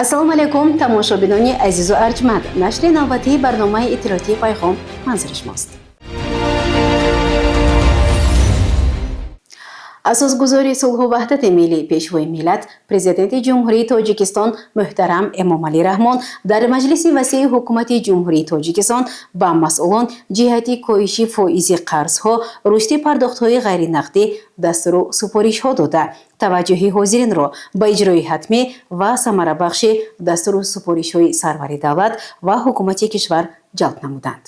ассалому алайкум тамошобинони азизу арҷманд. нашри навбатии барномаи иттилоотии пайғом манзури шумост. асосгузори сулҳу ваҳдати миллӣ пешвои миллат президенти ҷумҳурии тоҷикистон муҳтарам эмомалӣ раҳмон дар маҷлиси васеи ҳукумати ҷумҳурии тоҷикистон ба масъулон ҷиҳати коҳиши фоизи қарзҳо, рушди пардохтҳои ғайринақдӣ дастуру супоришҳо дода таваҷҷӯҳи ҳозиринро ба иҷрои ҳатмӣ ва самарабахши дастуру супоришҳои сарвари давлат ва ҳукумати кишвар ҷалб намуданд.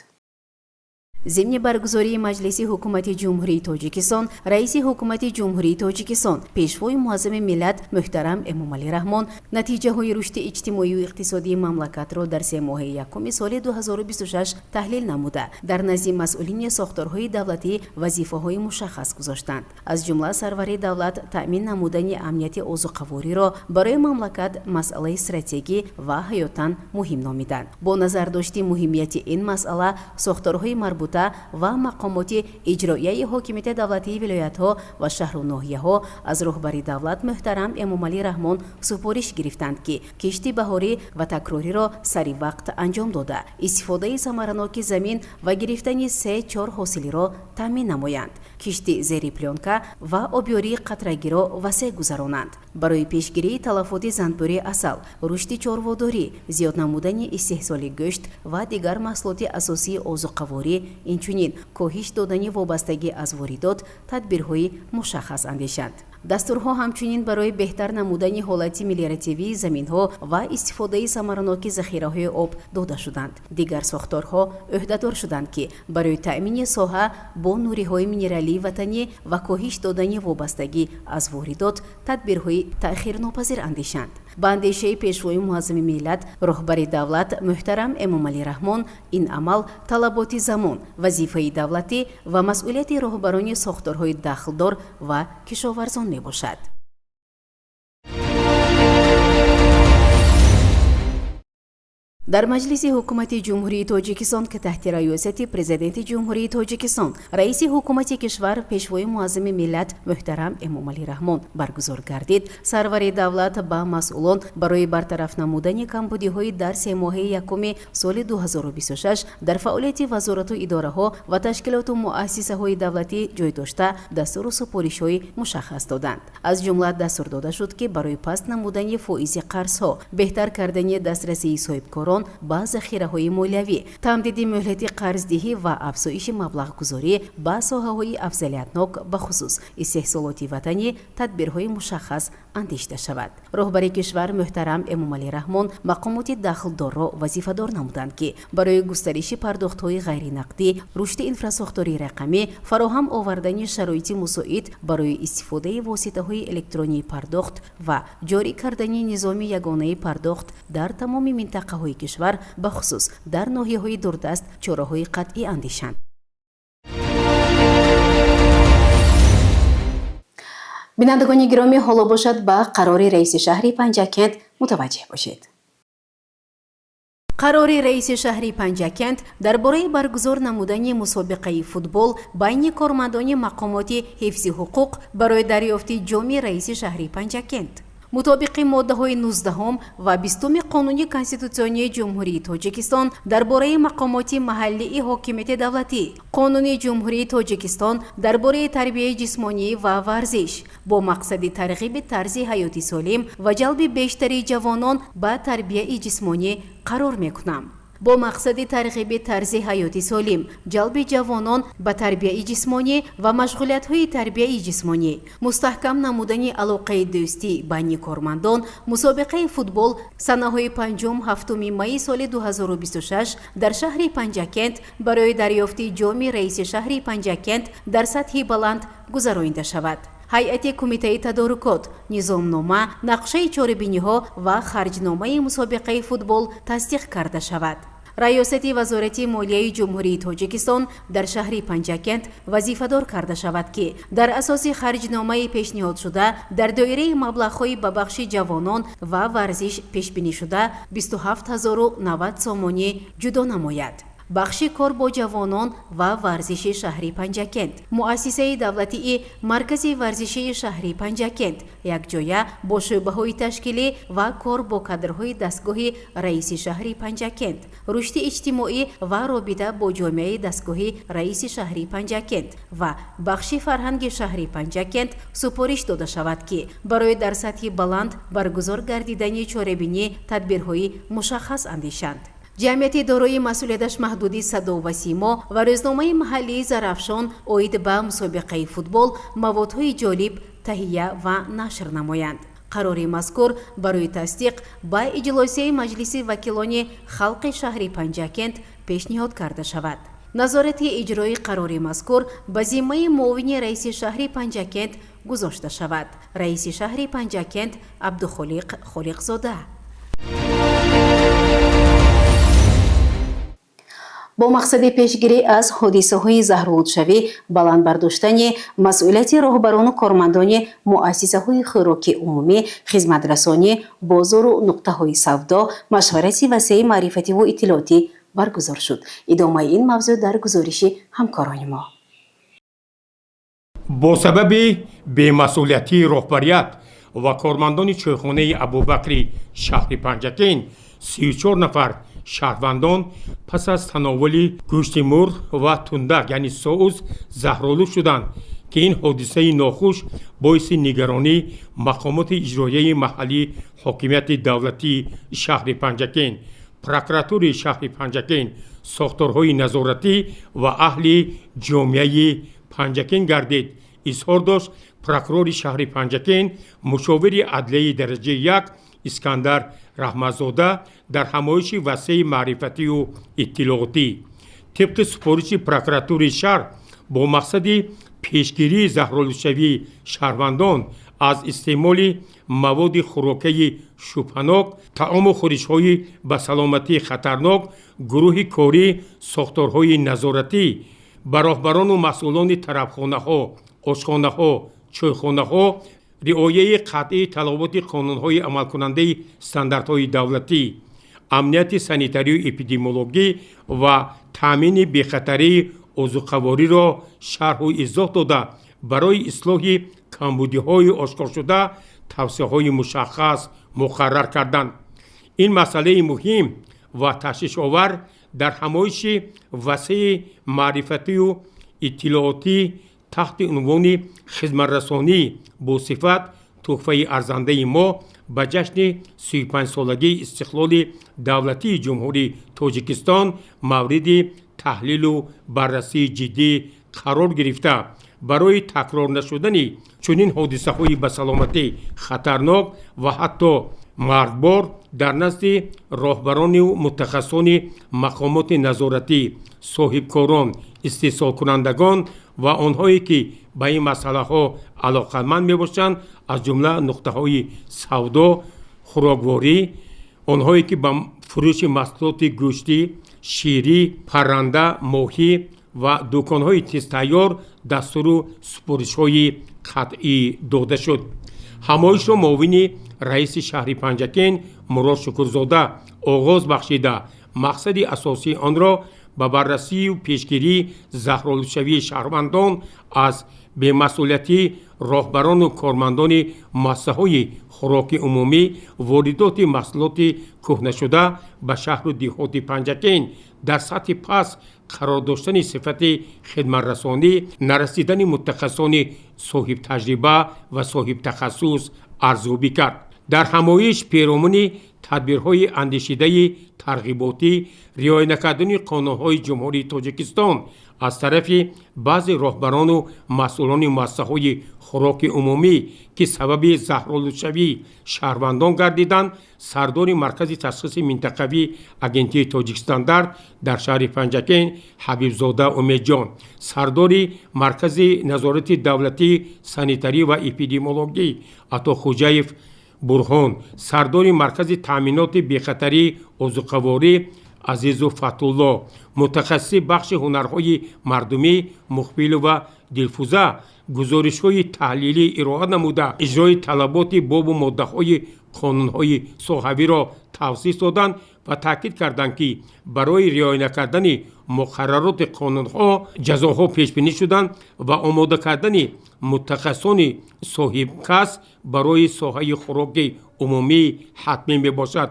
ضمن برگزاری مجلس حکومت جمهوری تاجیکستان، رئیس حکومت جمهوری تاجیکستان پیشوای معظم ملت محترم امامعلی رحمان نتیجه های رشد اجتماعی و اقتصادی مملکت را در 3 ماه یکم سال 2026 تحلیل نموده در نزد مسئولین ساختارهای دولتی وظیفه‌های مشخص گذاشتند. از جمله سروری دولت تأمین نمودن امنیت اوضاع‌قواری را برای مملکت مسئله استراتژیکی و حیاتاً مهم نامیدند. با نظر داشت مهمیت این مسئله، ساختارهای مربوط و مقامات اجرایی حاکمیت دولتی ولایت‌ها و شهر و ناحیه‌ها از رهبری دولت محترم امامعلی رحمان سپارش گرفتند که کشت بهاری و تکراری را سریع وقت انجام داده، استفاده ثمرناک زمین و گرفتن 3-4 حاصلی را تامین نمایند. کشت زیر پلانکا و آبیاری قطره‌گی را وسیع گذرانند. برای پیشگیری تلفات زنبوری عسل، رشد چاروداری، زیاد نمودن استحصال گوشت و دیگر محصولات اساسی اوضاع‌قواری، اینچنین کاهش دادن وابستگی از واردات، تدبیرهای مشخص اندیشند. دستورها همچنین برای بهتر نمودن حالت ملیارتیوی زمین‌ها و استفاده ثمرناک ذخیره‌های آب داده شدند. دیگر ساختارها عهده‌دار شدند که برای تأمین ساحه با نوری‌های مینرالی وطنی و کاهش دادن وابستگی از واردات، تدبیرهای تأخیرناپذیر اندیشند. با اندیشه پیشوای معظم ملت رهبر دولت محترم امامعلی رحمان، این عمل طلبات زمان، وظیفه دولتی و مسئولیت رهبران ساختارهای دخلدار و کشاورزان می باشد. در مجلس حکومت جمهوری تاجیکستان که تحت ریاست پرزیدنت جمهوری تاجیکستان، رئیس حکومت کشور پیشوای معظم ملت محترم امامعلی رحمان برگزار گردید، سرور دولت با مسئولان برای برطرف نمودن کمبودی‌های در 3 ماه یکم سال 2026 در فعالیت وزارت و اداره‌ها و تشکیلات و مؤسسه‌های دولتی جای داشته دستور و سپارش‌های مشخص دادند. از جمله دستور داده شد که برای پست نمودن فائز قرض‌ها، بهتر کردن دسترسی صاحبکاران با ذخیره‌های مالیوی، تمدید مهلت قرضدهی و افزایش مبلغ‌گذاری با ساحه‌های افضلیت‌ناک به خصوص استحصالات وطنی، تدبیرهای مشخص اندیشیده شود. رهبر کشور محترم امامعلی رحمان مقامات دخلدار را وظیفه‌دار نمودند که برای گسترش پرداخت‌های غیرنقدی، رشد اینفراستراکچوری رقمی، فراهم آوردن شرایط مساعد برای استفاده واسطه‌های الکترونی پرداخت و جاری کردن نظام یگانه پرداخت در تمام منطقه‌های کشور به خصوص در ناحیه‌های دوردست چاره‌های قطعی اندیشند. بینندگان گرامی، حالا باشد با قرار رئیس شهری پنجکند متوجه باشید. قرار رئیس شهری پنجکند درباره برگزار نمودن مسابقه فوتبال بین کارمندان مقامات حفظ حقوق برای دریافت جام رئیس شهری پنجکند مطابق ماده‌های 19 و 20 قانون کنستیتوسیونی جمهوری تاجیکستان درباره مقامات محلی حاکمیت دولتی، قانون جمهوری تاجیکستان درباره تربیت جسمانی و ورزش با مقصد ترغیب طرز حیاتی سالم و جلب بیشتر جوانان به تربیت جسمانی قرار می‌کنم. با مقصد ترغیب طرز حیاتی سالم، جلب جوانان به تربیت جسمانی و مشغولیت‌های تربیت جسمانی، مستحکم نمودن علاقه دوستی بین کارمندان، مسابقه فوتبال سنه‌های 5-7 می سال 2026 در شهر پنجکند برای دریافت جام رئیس شهر پنجکند در سطح بلند گذرانده شود. هیئت کمیته تدارکات، نظامنامه، نقشه چاره‌بینی‌ها و خرجنامه مسابقه فوتبال تصدیق کرده شود. ریاست وزارت مالیه جمهوری تاجیکستان در شهر پنجکند وظیفه‌دار کرده شود که در اساس خرجنامه پیشنهاد شده در دایره مبلغ‌های به بخش جوانان و ورزش پیش بینی شده 27090 سامانی جدا نماید. бахши кор бо ҷавонон ва варзиши шаҳри Панҷакент, муассисаи давлатии маркази варзишии шаҳри Панҷакент, якҷоя бо шӯъбаҳои ташкилӣ ва кор бо кадрҳои дастгоҳи раиси шаҳри Панҷакент, рушди иҷтимоӣ ва робита бо ҷомеаи дастгоҳи раиси шаҳри Панҷакент ва бахши фарҳанги шаҳри Панҷакент супориш дода шавад, ки барои дар сатҳи баланд баргузор гардидани чорабинӣ тадбирҳои мушаххас андешанд. ҷамъияти дорои масъулияташ маҳдуди Садо ва Симо ва рӯзномаи маҳаллии Зарафшон оид ба мусобиқаи футбол маводҳои ҷолиб таҳия ва нашр намоянд. қарори мазкур барои тасдиқ ба иҷлосияи маҷлиси вакилони халқи шаҳри Панҷакент пешниҳод карда шавад. назорати иҷрои қарори мазкур ба зиммаи муовини раиси шаҳри Панҷакент гузошта шавад. раиси шаҳри Панҷакент Абдухолиқ Холиқзода. бо мақсади пешгирӣ аз ҳодисаҳои заҳролудшавӣ, баландбардоштани масъулияти роҳбарону кормандони муассисаҳои хӯроки умумӣ, хизматрасонӣ, бозору нуқтаҳои савдо, машварати васеи маърифативу иттилоотӣ баргузор шуд. идомаи ин мавзӯъ дар гузориши ҳамкорони мо. бо сабаби бемасъулиятии роҳбарият ва кормандони чойхонаи Абубакри шаҳри Панҷакент 34 нафар шаҳрвандон пас аз тановули гӯшти мурғ ва тундак яъне соус заҳролуд шуданд, ки ин ҳодисаи нохуш боиси нигаронии мақомоти иҷроияи маҳаллии ҳокимияти давлатии шаҳри Панҷакент, прокуратураи шаҳри Панҷакент, сохторҳои назоратӣ ва аҳли ҷомеаи Панҷакент гардид, изҳор дошт прокурори шаҳри Панҷакент, мушовири адлияи дараҷаи 1 Искандар Раҳматзода дар ҳамоиши васеи маърифативу иттилоотӣ. тибқи супориши прокуратураи шаҳр бо мақсади пешгирии заҳролудшавии шаҳрвандон аз истеъмоли маводи хӯрокии шубҳанок, таому хӯришҳои ба саломатии хатарнок, гурӯҳи кории сохторҳои назоратӣ ба роҳбарону масъулони тарабхонаҳо, ошхонаҳо, чойхонаҳо риояи қатъии талаботи қонунҳои амалкунандаи стандартҳои давлатӣ, амнияти санитарию эпидемиологӣ ва таъмини бехатарии озуқавориро шарҳу изоҳ дода, барои ислоҳи камбудиҳои ошкоршуда тавсияҳои мушаххас муқаррар карданд. ин масъалаи муҳим ва ташвишовар дар ҳамоиши васеи маърифативу иттилоотӣ таҳти унвони хизматрасонӣ босифат тӯҳфаи арзандаи мо ба ҷашни 35-солагии истиқлоли давлатии ҷумҳурии Тоҷикистон мавриди таҳлилу баррасии ҷиддӣ қарор гирифта, барои такрор нашудани чунин ҳодисаҳои ба саломатӣ хатарнок ва ҳатто мардбор дар назди роҳбарону мутахассисони мақомоти назоратӣ, соҳибкорон, истеҳсолкунандагон ва онҳое ки ба ин масъалаҳо алоқаманд мебошанд, аз ҷумла нуқтаҳои савдо, хӯрокворӣ, онҳое ки ба фурӯши маҳсулоти гӯштӣ, ширӣ, парранда, моҳӣ ва дӯконҳои тезтайёр дастуру супоришҳои қатъӣ дода шуд. ҳамоишро муовини раиси шаҳри Панҷакент Мурод Шукрзода оғоз бахшида, мақсади асосии онро ба баррасию пешгирии заҳролудшавии шаҳрвандон аз бемасъулиятии роҳбарону кормандони муассисаҳои хӯроки умумӣ, воридоти маҳсулоти кӯҳнашуда ба шаҳру деҳоти Панҷакент дар сатҳи паст қарор доштани сифати хидматрасонӣ, нарасидани мутахассисони соҳибтаҷриба ва соҳибтахассус арзёбӣ кард. дар ҳамоиш пиромони тадбирҳои андешидаи тарғиботӣ, риоя накардани қонунҳои ҷумҳурии Тоҷикистон аз тарафи баъзе роҳбарону масъулони муассисаҳои хӯроки умумӣ, ки сабаби заҳролудшавии шаҳрвандон гардиданд, сардори маркази ташхиси минтақавии агентии Тоҷикстандард дар шаҳри Панҷакент Ҳабибзода Умедҷон, сардори маркази назорати давлатии санитарӣ ва эпидемиологӣ Атохӯҷаев Бурҳон, сардори маркази таъминоти бехатарии озуқаворӣ Азизу Фатулло, мутахассиси бахши ҳунарҳои мардумӣ Мухбилу ва Дилфуза гузоришҳои таҳлилӣ ироа намуда, иҷрои талаботи бобу моддаҳои қонунҳои соҳавиро тавсис доданд و تاکید کردند که برای رعایت نکردن مقررات قانون‌ها جزاها پیش بینی شدند و آماده کردن متخصصان صاحب کسب برای ساحه خوراک عمومی حتمی میباشد.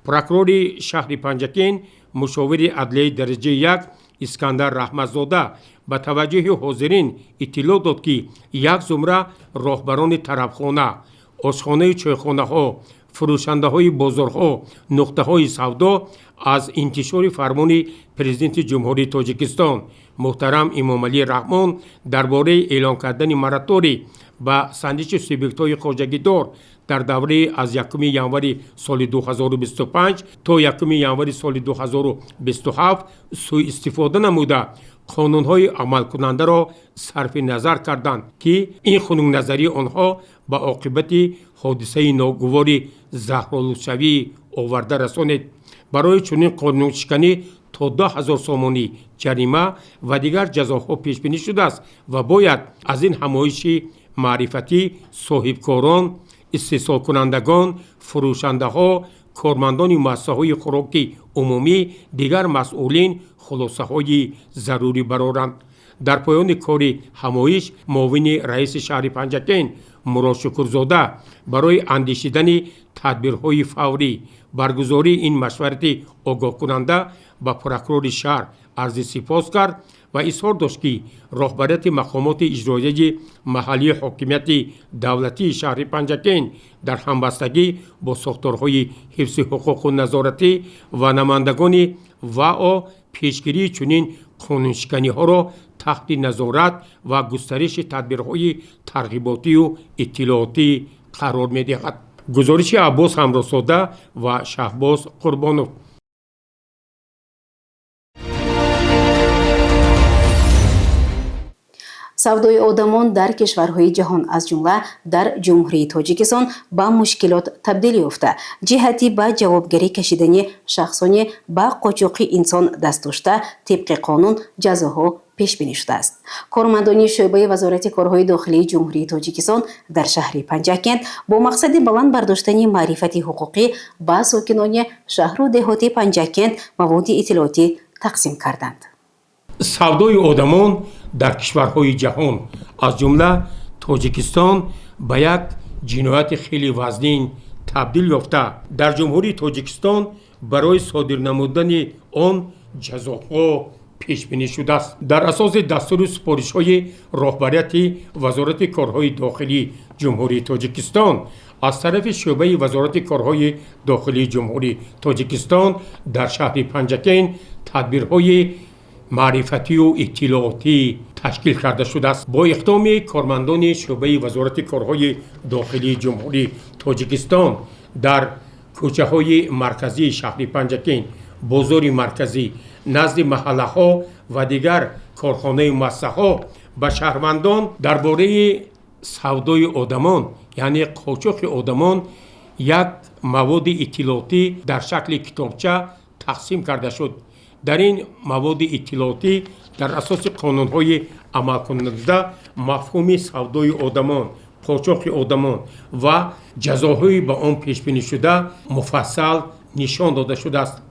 پروکورور شهر پنجکین مشاور عدلیه درجه 1 اسکندر رحمتزاده با توجه حاضرین اطلاع داد که یک زمره راهبران طربخانه، آشخانه چایخانه ها، فروشنده های بازارها، نقطه های سودا از انتشار فرمان پرزیدنت جمهوری تاجیکستان محترم امامعلی رحمان درباره اعلان کردن مراتوری با سنجش سوبیکت های خواجگی دار در دوره از 1 ینوری سال 2025 تا 1 ینوری سال 2027 سوء استفاده نموده قانون‌های عمل کننده را صرف نظر کردند که این خانم نظری آنها با عاقبت حادثه ناگوار زهرآلودشوی آورده رسانید. برای چنین قانون‌شکنی تا 10,000 سامانی جریمه و دیگر جزاها پیش بینی شده است و باید از این همایش معرفتی صاحبکاران، استحصال کنندگان، فروشنده ها، کارمندان مؤسسه های خوراک عمومی، دیگر مسئولین خلاصه های ضروری برآورند. در پایان کار همایش معاون رئیس شهر پنجکین مراد شکرزاده برای اندیشیدن تدبیرهای فوری برگزاری این مشورت آگاه کننده با پروکورور شهر عرض سپاس کرد و اظهار داشت که راهبریت مقامات اجرایی محلی حاکمیت دولتی شهر پنجکین در همبستگی با ساختارهای حفظ حقوق و نظارتی و نمایندگان و پیشگیری چنین قانونشکنی ها را تحت نظارت و گسترش تدبیرهای ترغیباتی و اطلاعاتی قرار می دهد. گزارش عباس همراساده و شهباز قربانوف. سودای آدمان در کشورهای جهان از جمله در جمهوری تاجیکستان با مشکلات تبدیل یافته جهتی با جوابگری کشیدن شخصانی با قاچاق انسان دست داشته طبق قانون جزاها پیش بینی شده است. کارمندان شعبه وزارت کارهای داخلی جمهوری تاجیکستان در شهر پنجکین با مقصد بلند برداشتن معرفت حقوقی با ساکنان شهر و دهات پنجکین مواد اطلاعاتی تقسیم کردند. سودای آدمان در کشورهای جهان از جمله تاجیکستان به یک جنایت خیلی وزنین تبدیل یافته. در جمهوری تاجیکستان برای صادر نمودن آن جزاها پیش بینی شده است. در اساس دستور سپارش‌های راهبریت وزارت کارهای داخلی جمهوری تاجیکستان از طرف شعبه وزارت کارهای داخلی جمهوری تاجیکستان در شهر پنجکین تدبیرهای معرفتی و اطلاعاتی تشکیل کرده شده است. با اقدام کارمندان شعبه وزارت کارهای داخلی جمهوری تاجیکستان در کوچه های مرکزی شهر پنجکین، بازار مرکزی، نزد محله ها و دیگر کارخانه مؤسسه ها به شهروندان درباره سودای آدمان یعنی قاچاق آدمان یک مواد اطلاعاتی در شکل کتابچه تقسیم کرده شد. در این مواد اطلاعاتی در اساس قانون‌های عمل کننده مفهوم سودای آدمان، قاچاق آدمان و جزاهای به آن پیش بینی شده مفصل نشان داده شده است.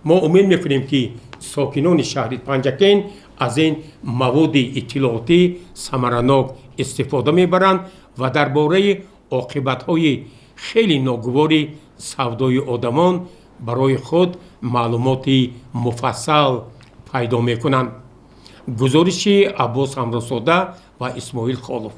ما امید می‌کنیم که ساکنان شهر پنجکین از این مواد اطلاعاتی ثمرناک استفاده می‌برند و درباره عاقبت‌های خیلی ناگوار سودای آدمان برای خود معلومات مفصل پیدا می‌کنند. گزارش عباس همراساده و اسماعیل خالوف.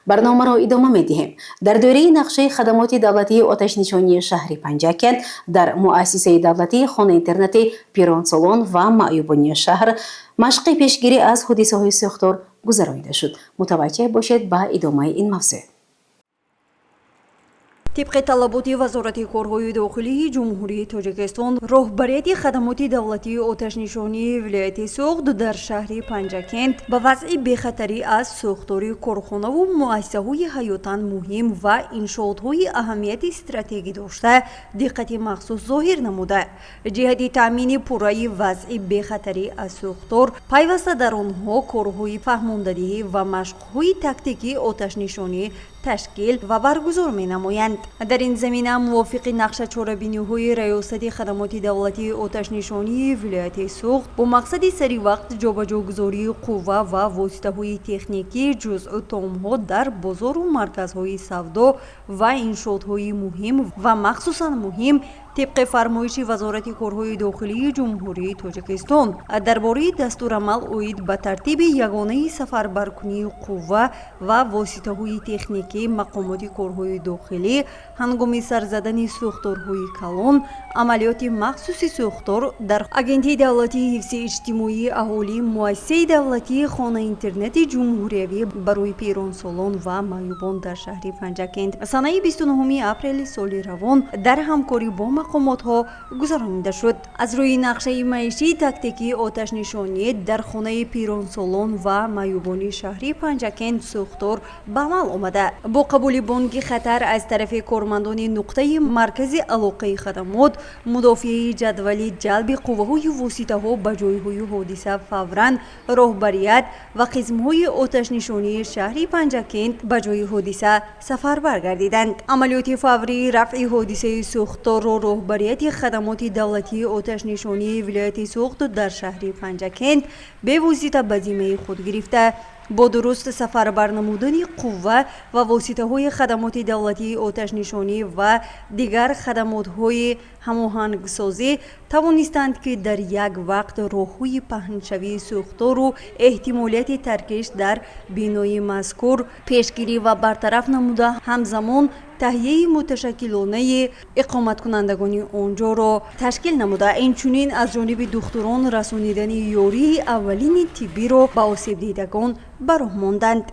برنامه را ادامه می‌دهیم. در دوره نقشه خدمات دولتی آتش نشانی شهر پنجکین در مؤسسه دولتی خانه اینترنت پیران سالن و معیوبانی شهر مشق پیشگیری از حادثه‌های ساختار گذرانیده شد. متوجه باشید با ادامه این موضوع. طبق طلبات وزارت کارهای داخلی جمهوری تاجیکستان راهبریت خدمات دولتی آتش‌نشانی ولایت سوخت در شهر پنجکین با وضع بخطری از ساختار کارخانه و مؤسسه‌های حیاتاً مهم و انشاءات‌های اهمیت استراتژیکی داشته دقت مخصوص ظاهر نموده. جهت تامین پورای وضع بخطری از ساختار پیوسته در آنها کارهای فهماندهی و مشق‌های تاکتیکی آتش‌نشانی تشکیل و برگزار می‌نمایند. در این زمینه موافق نقش چاره‌بینی‌های ریاست خدمات دولتی آتش‌نشانی ولایت سوخت با مقصد سریع وقت جابجاگذاری قوه و واسطه‌های تکنیکی جزء تام‌ها در بازار و مرکزهای سودا و انشاءات‌های مهم و مخصوصاً مهم طبق فرمایش وزارت کارهای داخلی جمهوری تاجیکستان درباره دستورالعمل اوید به ترتیب یگانه سفربرکنی قوه و واسطه‌های تکنیکی مقامات کارهای داخلی هنگام سرزدن سوختارهای کلان عملیات مخصوص سوختار در агентии давлатии ҳифзи иҷтимоии аҳолӣ муассисаи давлатии хона интернети ҷумҳуриявӣ барои пиронсолон ва маъюбон дар шаҳри Панҷакент санаи 29 апрели соли равон дар ҳамкорӣ бо мақомотҳо гузаронида шуд. аз рӯи нақшаи маишии тактикии оташнишонӣ дар хонаи пиронсолон ва маъюбони шаҳри Панҷакент сӯхтор ба амал омада. бо қабули бонки хатар аз тарафи кормандони нуқтаи маркази алоқаи хадамот мудофиаи ҷадвали ҷалби қувваҳои воситаҳо ба ҷойҳои ҳодиса фавран роҳбарият ва қисмҳои оташнишонии шаҳри Панҷакент ба ҷои ҳодиса сафарбар гардиданд. амалиёти фаврии рафъи ҳодисаи сӯхторро роҳбарияти хадамоти давлатии оташнишонии вилояти Суғд дар шаҳри Панҷакент бевосита ба зиммаи худ гирифта бо дуруст сафарбар намудани қувва ва воситаҳои хадамоти давлатии оташнишонӣ ва дигар хадамотҳои ҳамоҳангсозӣ тавонистанд ки дар як вақт роҳҳои паҳншавии сӯхтору эҳтимолияти таркиш дар бинои мазкур пешгирӣ ва бартараф намуда ҳамзамон таҳияи муташаккилонаи иқоматкунандагони онҷоро ташкил намуда инчунин аз ҷониби духтурон расонидани ёрии аввалини тиббиро ба осебдидагон ба роҳ монданд.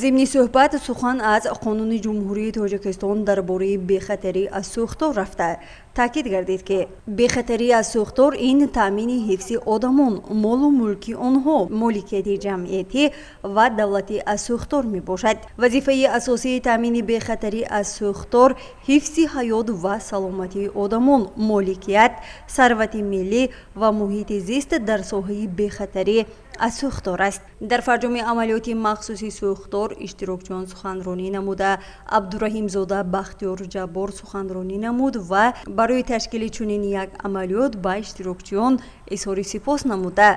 зимни суҳбат сухан аз қонуни ҷумҳурии тоҷикистон дар бораи бехатарӣ аз сӯхтор рафта таъкид гардид ки бехатарӣ аз сӯхтор ин таъмини ҳифзи одамон молу мулки онҳо моликияти ҷамъиятӣ ва давлатӣ аз сӯхтор мебошад. вазифаи асосии таъмини бехатарӣ аз сӯхтор ҳифзи ҳаёт ва саломатии одамон моликият сарвати миллӣ ва муҳити зист дар соҳаи бехатарӣ аз сӯхтор аст. дар фарҷоми амалиёти махсуси сӯхтор иштирокчиён суханронӣ намуда абдураҳимзода бахтиёр ҷаббор суханронӣ намуд ва барои ташкили чунин як амалиёт ба иштирокчиён изҳори сипос намуда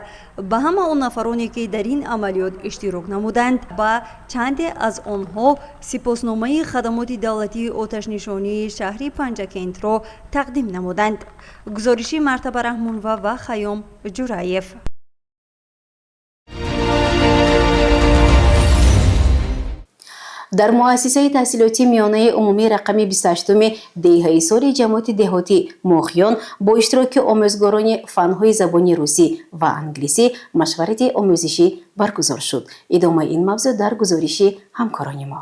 ба ҳама он нафароне ки дар ин амалиёт иштирок намуданд ба чанде аз онҳо сипосномаи хадамоти давлатии оташнишонии шаҳри Панҷакентро тақдим намуданд. гузориши Мартаба Раҳмонова ва Хаём Ҷураев. дар муассисаи таҳсилоти миёнаи умумии рақами 28-уми деҳаи соли ҷамоати деҳотӣ Мохён бо иштироки омӯзгорони фанҳои забони русӣ ва англисӣ машварати омӯзишӣ баргузор шуд. идомаи ин мавзӯъ дар гузориши ҳамкорони мо.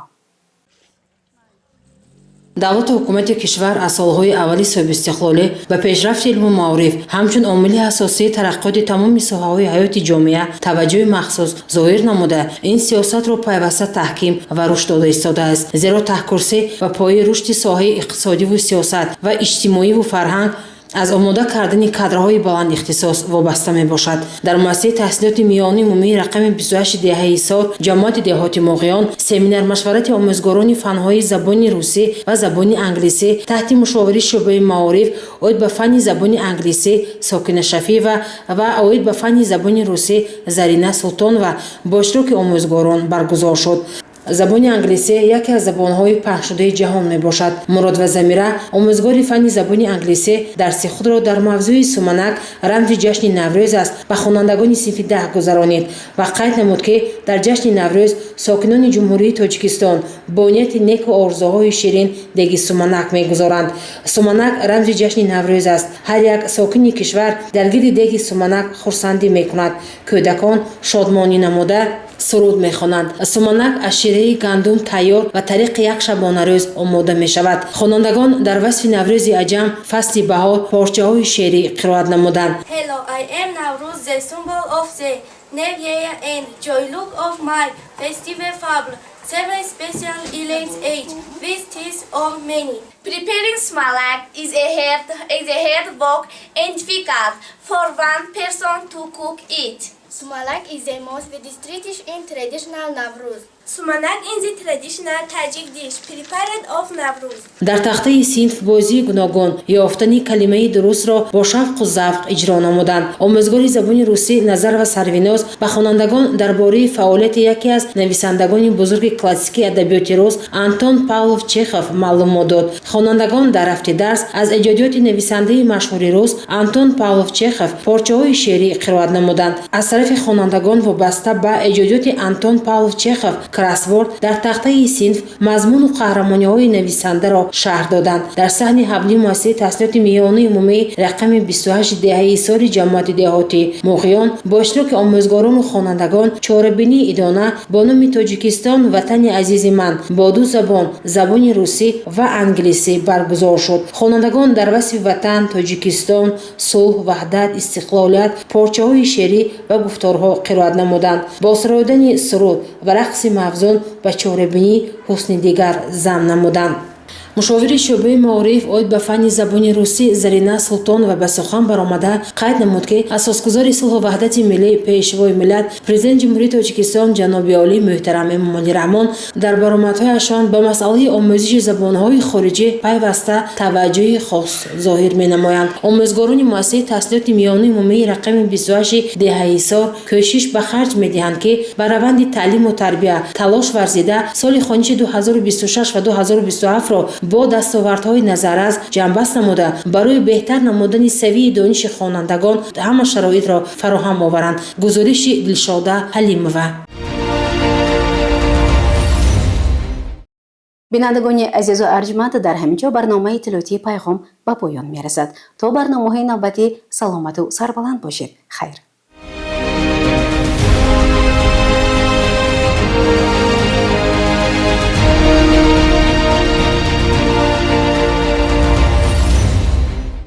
давлати ҳукумати кишвар аз солҳои аввали соҳибистиқлолӣ ба пешрафти илму маориф ҳамчун омили асосии тараққиёти тамоми соҳаҳои ҳаёти ҷомеа таваҷҷӯҳи махсус зоҳир намуда, ин сиёсатро пайваста таҳким ва рушд дода истодааст. Зеро таҳкурсӣ ва пояи рушди соҳаи иқтисодиву сиёсат ва иҷтимоиву фарҳанг аз омода кардани кадрҳои баландихтисос вобаста мебошад. Дар муассисаи таҳсилоти миёнии умумии рақами 28 деҳаи Исор ҷамоати деҳоти Моғиён семинар машварати омӯзгорони фанҳои забони русӣ ва забони англисӣ таҳти мушовирии шӯъбаи маориф оид ба фанни забони англисӣ Сокина Шафиева ва оид ба фанни забони русӣ Зарина Султонова бо иштироки омӯзгорон баргузор шуд. забони англисӣ яке аз забонҳои паҳншудаи ҷаҳон мебошад. Муродова Замира, омӯзгори фанни забони англисӣ, дарси худро дар мавзӯи Суманак рамзи ҷашни Наврӯз аст ба хонандагони синфи 10 гузаронид ва қайд намуд, ки дар ҷашни Наврӯз сокинони Ҷумҳурии Тоҷикистон бо нияти неку орзуҳои ширин деги Суманак мегузоранд. Суманак рамзи ҷашни Наврӯз аст. Ҳар як сокини кишвар дар гирди деги Суманак хурсандӣ мекунад. Кӯдакон шодмонӣ намуда суруд мехонанд. Суманак аз шираи гандум тайёр ва тариқи як шабона рӯз омода мешавад. Хонандагон дар васфи Наврӯзи аҷам фасли баҳор порчаҳои шеърӣ қироат намуданд. Hello, I am Navruz, the symbol of the new year and joy look of my festival fable. 7 special elect age, with teeth of many. Preparing Sumalak is a hard work and difficult for one person to cook it. Sumalak is the most dish in traditional Navruz. Sumanak is the traditional Tajik dish prepared of Navruz. дар тахтаи синф бозии гуногун ёфтани калимаи дурустро бо шавқу завқ иҷро намуданд. Омӯзгори забони русӣ Назар ва Сарвиноз ба хонандагон дар бораи фаъолияти яке аз нависандагони бузурги классикии адабиёти рус Антон Павлов Чехов маълумот дод. Хонандагон дар рафти дарс аз эҷодиёти нависандаи машҳури рус Антон Павлов Чехов порчаҳои шеърӣ қироат намуданд. Аз тарафи хонандагон вобаста ба эҷодиёти Антон Павлов Чехов красворд дар тахтаи синф мазмуну қаҳрамониҳои нависандаро шаҳр доданд. Дар саҳни ҳавлии муассисаи таҳсилоти миёнии умумии рақами 28 деҳаи Исори ҷамоати деҳоти Моғиён бо иштироки омӯзгорону хонандагон чорабинии идона бо номи Тоҷикистон ватани азизи ман бо ду забон забони русӣ ва англисӣ баргузор шуд. Хонандагон дар васфи ватан, Тоҷикистон, сулҳ, ваҳдат, истиқлолият порчаҳои шеърӣ ва гуфторҳо қироат намуданд. Бо сароидани суруд ва рақси мафзун ба чорабинӣ ҳусни дигар зам намуданд. мушовири шӯъбаи маориф оид ба фанни забони русӣ Зарина Султонова ба сухан баромада қайд намуд, ки асосгузори сулҳу ваҳдати миллӣ пешвои миллат Президенти Ҷумҳурии Тоҷикистон ҷаноби олӣ муҳтарам Эмомалӣ Раҳмон дар баромадҳояшон ба масъалаи омӯзиши забонҳои хориҷӣ пайваста таваҷҷӯҳи хос зоҳир менамоянд. Омӯзгорони муассисаи таҳсилоти миёнии умумии рақами 28 деҳаи Исор кӯшиш ба харҷ медиҳанд, ки ба раванди таълиму тарбия талош варзида соли хониши 2026 ва 2027ро бо дастовардҳои назаррас ҷамъбаст намуда барои беҳтар намудани савии дониши хонандагон ҳама шароитро фароҳам оваранд. гузориши Дилшода Ҳалимова. бинандагони азизу арҷманд, дар ҳаминҷо барномаи иттилоотии пайғом ба поён мерасад. То барномаҳои навбатӣ саломату сарбаланд бошед. хайр.